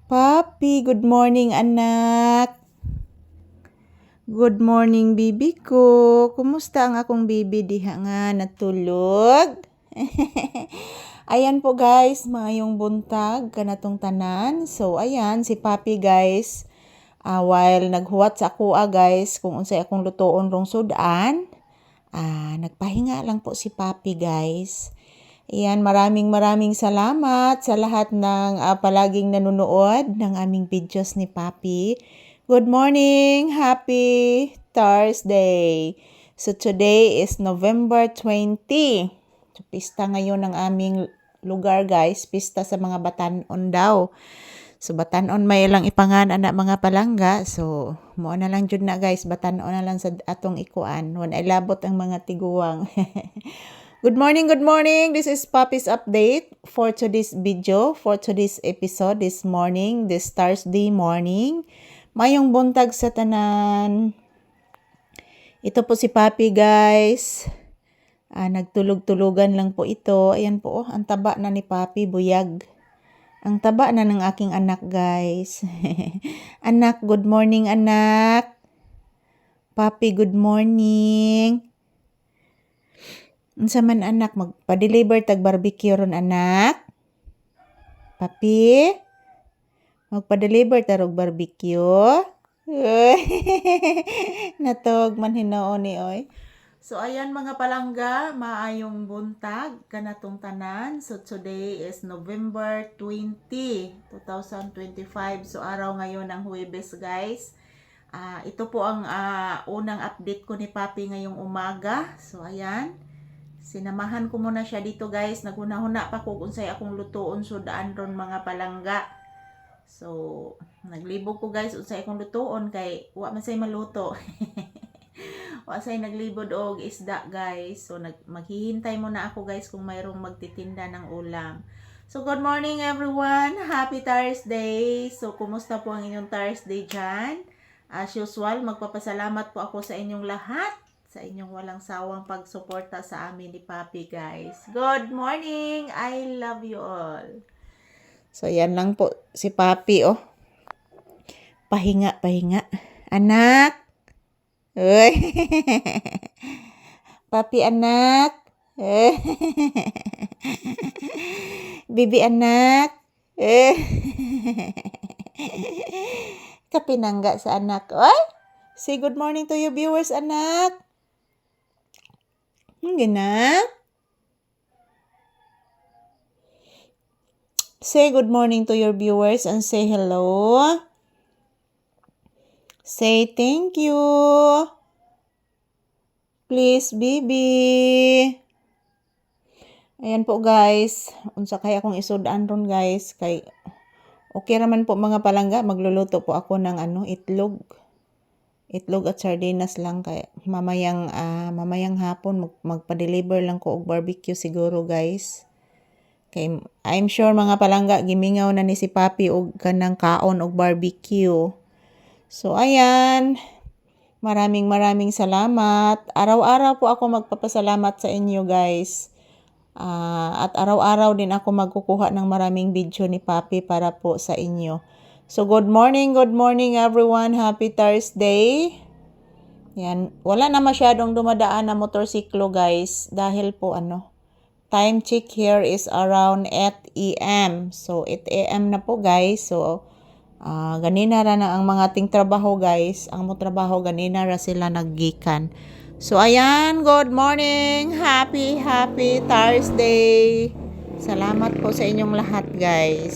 Papi, good morning anak. Good morning bibi ko. Kumusta ang akong bibi diha nga natulog? Ayan po guys, maayong buntag kanatong tanan. So ayan si Papi guys. While naghuwat sa ako guys kung unsay akong lutoon rong sudan, nagpahinga lang po si Papi guys. Ayan, maraming salamat sa lahat ng palaging nanonood ng aming videos ni Papi. Good morning! Happy Thursday! So today is November 20. So, pista ngayon ng aming lugar guys. Pista sa mga batanon daw. So batanon may lang ipangan anak mga palangga. So mo na lang jud na guys, batanon na lang sa atong ikuan. Wan ay labot ang mga tiguang. Good morning. This is Papi's update for today's video, for today's episode this morning, this Thursday morning. Mayong buntag sa tanan. Ito po si Papi guys. Nagtulog-tulugan lang po ito. Ayan po, ang taba na ni Papi, buyag. Ang taba na ng aking anak guys. Anak, good morning anak. Papi, good morning. Unsa man anak, magpa-deliver tag barbecue ron anak? Papi? Magpa-deliver tarog barbecue? Natog man hinoon ni oy. So ayan mga palangga, maayong buntag kanatong tanan. So today is November 20, 2025. So araw ngayon ng Huwebes guys. Ito po ang unang update ko ni Papi ngayong umaga. So ayan. Sinamahan ko muna siya dito guys. Naghuna-huna pa ko kung say akong lutoon sudaan ron mga palangga. So, naglibog ko guys unsay akong lutoon kay wa man say maluto. Wa say naglibod og isda guys. So, maghihintay muna ako guys kung mayroong magtitinda ng ulam. So, good morning everyone. Happy Thursday. So, kumusta po ang inyong Thursday dyan? As usual, magpapasalamat po ako sa inyong lahat. Sa inyong walang sawang pagsuporta sa amin ni Papi guys. Good morning! I love you all. So yan lang po si Papi oh. Pahinga. Anak! Uy! Papi anak! Bibi anak! Kapinangga sa anak. Oy! Say good morning to your viewers anak! Gina. Say good morning to your viewers and say hello. Say thank you. Please, Bibi. Ayan po guys. Unsa kaya akong isudan ron guys. Kay okay raman po mga palangga. Magluluto po ako ng itlog. Itlog at sardinas lang kay mamayang hapon magpa-deliver lang ko og barbecue siguro guys. Kay I'm sure mga palangga gimingaw na ni si Papi og kanang kaon og barbecue. So ayan. Maraming salamat. Araw-araw po ako magpapasalamat sa inyo guys. At araw-araw din ako magkukuha ng maraming video ni Papi para po sa inyo. So, good morning everyone. Happy Thursday. Yan. Wala na masyadong dumadaan na motorsiklo guys. Dahil po time check here is around 8 AM. So, 8 AM na po guys. So, ganina ra na ang mga ting trabaho guys. Ang mo trabaho ganina ra sila naggikan. So, ayan. Good morning. Happy Thursday. Salamat po sa inyong lahat guys.